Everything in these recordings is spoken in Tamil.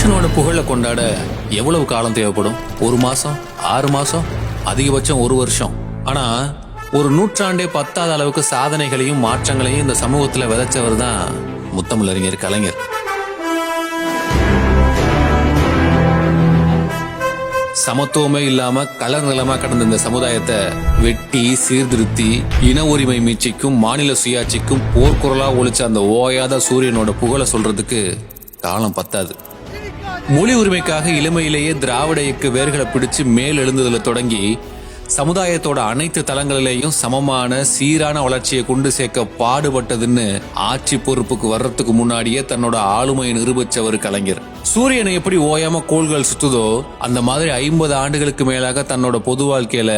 மனுஷனோட புகழ கொண்டாட எவ்வளவு காலம் தேவைப்படும்? 1 மாசம், 6 மாசம், அதிகபட்சம் 1 வருஷம். ஆனா ஒரு நூற்றாண்டே பத்தாத அளவுக்கு சாதனைகளையும் மாற்றங்களையும் இந்த சமூகத்துல விதைச்சவர் தான் முத்தமிழறிஞர் கலைஞர். சமத்துவமே இல்லாம கலர் நிலமா கடந்த இந்த சமுதாயத்தை வெட்டி சீர்திருத்தி இன உரிமை மீட்சிக்கும் மாநில சுயாட்சிக்கும் போர்க்குரலா ஒழிச்ச அந்த ஓயாத சூரியனோட புகழ சொல்றதுக்கு காலம் பத்தாது. மொழி உரிமைக்காக இளமையிலேயே திராவிட இயக்க வேர்களை பிடிச்சு மேல் எழுந்ததுல தொடங்கி சமுதாயத்தோட அனைத்து தளங்களிலேயும் சமமான சீரான வளர்ச்சியை கொண்டு சேர்க்க பாடுபட்டதுன்னு ஆட்சி பொறுப்புக்கு வர்றதுக்கு முன்னாடியே தன்னோட ஆளுமையை நிரூபிச்சவர் கலைஞர். சூரியனை எப்படி ஓயாம கோள்கள் சுத்துதோ அந்த மாதிரி 50 ஆண்டுகளுக்கு மேலாக தன்னோட பொது வாழ்க்கையில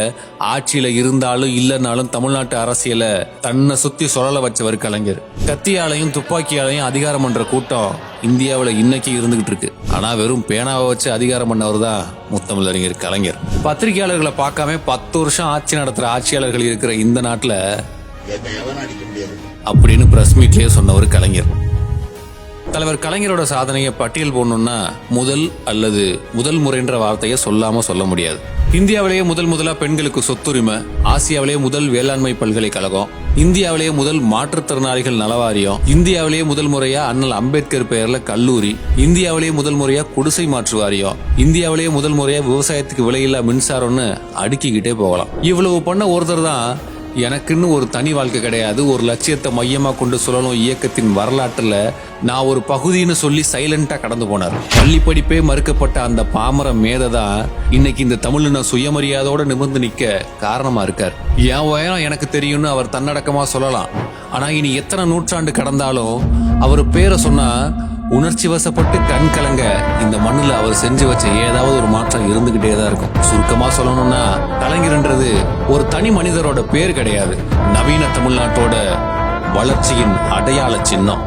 ஆட்சியில இருந்தாலும் இல்லைன்னாலும் தமிழ்நாட்டு அரசியல தன்னை சுத்தி சுழல வச்சவர் கலைஞர். கத்தியாலையும் துப்பாக்கியாலையும் அதிகாரம் பண்ற கூட்டம் இந்தியாவில இன்னைக்கு இருந்துகிட்டு இருக்கு. ஆனா வெறும் பேனாவை வச்சு அதிகாரம் பண்ணவர் தான் முத்தமிழறிஞர் கலைஞர். பத்திரிகையாளர்களை பார்க்காம 10 வருஷம் ஆட்சி நடத்துற ஆட்சியாளர்கள் இருக்கிற இந்த நாட்டுல அப்படின்னு பிரஸ் மீட்லயே சொன்னவர் கலைஞர். தலைவர் கலைஞரோட சாதனையை பட்டியல் போடணும்னா முதல் முறைன்ற வார்த்தையை சொல்லாம சொல்ல முடியாது. இந்தியாவிலேயே முதலா பெண்களுக்கு சொத்துரிமை, ஆசியாவிலேயே முதல் வேளாண்மை பல்கலைக்கழகம், இந்தியாவிலேயே முதல் மாற்றுத்திறனாளிகள் நலவாரியம், இந்தியாவிலேயே முதல் முறையா அண்ணல் அம்பேத்கர் பெயர்ல கல்லூரி, இந்தியாவிலேயே முதல் முறையா குடிசை மாற்று வாரியம், இந்தியாவிலேயே முதல் முறையா விவசாயத்துக்கு விலையில்லா மின்சாரம்னு அடுக்கிக்கிட்டே போகலாம். இவ்வளவு பண்ண ஒருத்தர் தான் எனக்குன்னு ஒரு தனி வாழ்க்கை கிடையாது, ஒரு லட்சியத்தை மையமா கொண்டு சொல்லணும் இயக்கத்தின் வரலாற்றுல நான் ஒரு பகுதின்னு சொல்லி சைலண்டா கடந்து போனார். பள்ளி படிப்பே மறுக்கப்பட்ட அந்த பாமர மேதைதான் இன்னைக்கு இந்த தமிழ்ல சுயமரியாதையோட நிமிர்ந்து நிக்க காரணமா இருக்கார். என் உயரம் எனக்கு தெரியும்னு அவர் தன்னடக்கமா சொல்லலாம். ஆனா இனி எத்தனை நூற்றாண்டு கடந்தாலும் அவர் பேரை சொன்னா உணர்ச்சி வசப்பட்டு கண் கலங்க இந்த மண்ணுல அவர் செஞ்சு வச்ச ஏதாவது ஒரு மாற்றம் இருந்துகிட்டே தான் இருக்கும். சுருக்கமா சொல்லணும்னா கலைஞர்ன்றது ஒரு தனி மனிதரோட பேர் கிடையாது, நவீன தமிழ்நாட்டோட வளர்ச்சியின் அடையாள சின்னம்.